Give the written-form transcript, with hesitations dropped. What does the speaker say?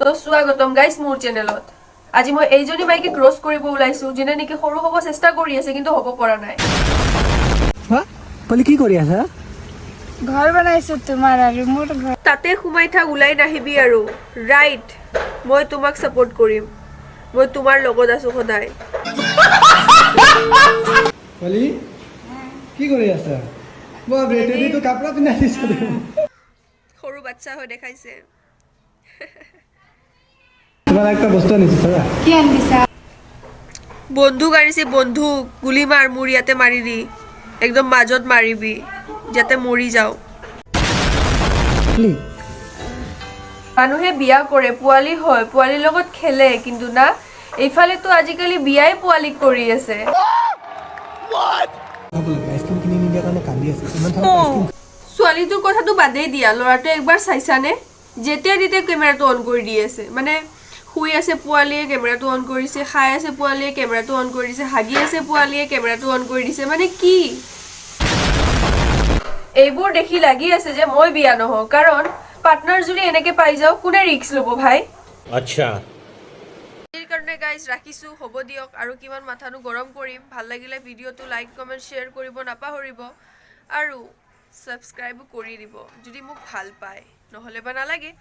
তো স্বাগতম গাইস মোৰ চেনেলত। আজি মই এইজনী মাইকে ক্ৰছ কৰিব ওলাইছো যিনে নেকি সৰু হ'ব চেষ্টা কৰি আছে কিন্তু হ'ব পৰা নাই। বলি কি কৰি আছা? ঘৰ বনাইছো তোমাৰ আৰু মোৰ ঘৰ। তাতে সোমাই থাক, ওলাই নাহিবি আৰু। ৰাইট, মই তোমাক সাপোৰ্ট কৰিম। মই তোমাৰ লগত আছো সদায়। বলি কি কৰি আছা? মই বেটেৰী তো কাপড়া পিন্ধাই দিছো। সৰু বাচ্চা হৈ দেখাইছে। তোমার একটা বস্তু আনিছো চাবা? কি আনিছা? বন্দুক আনিছে, বন্দুক। গুলি মাৰ, মোৰ ইয়াতে মাৰি দি। একদম মাজত মাৰিবি যাতে মৰি যাও। মানুহে বিয়া কৰে, পোৱালি হয়, পোৱালিৰ লগত খেলে, কিন্তু না এইফালেতো আজিকালি বিয়াই পোৱালি কৰি আছে। ছোৱালীটোৰ কথাটো বাদেই দিয়া, ল'ৰাটোৱে একবাৰ চাইছানে? যেতিয়া তেতিয়া কেমেৰাটো অন কৰি দি আছে। মানে শুই আছে পোৱালীয়ে, কেমেৰাটো অন কৰিছে, খাই আছে পোৱালীয়ে, কেমেৰাটো অন কৰি দিছে, হাগি আছে পোৱালীয়ে, কেমেৰাটো অন কৰি দিছে। মানে কি এইবোৰ দেখি লাগি আছে যে মই বিয়া নহওঁ, কাৰণ পাৰ্টনাৰ যদি এনেকে পাই যাও কোনে ৰিস্ক ল'ব ভাই? আচ্ছা, এই কাৰণে গাইজ ৰাখিছো, হ'ব দিয়ক। আৰু কিমান মাথানো গৰম কৰিম। ভাল লাগিলে ভিডিঅ'টো লাইক কমেণ্ট শ্বেয়াৰ কৰিব নাপাহৰিব, আৰু ছাবস্ক্ৰাইবো কৰি দিব যদি মোক ভাল পায়, নহ'লে বা নালাগে।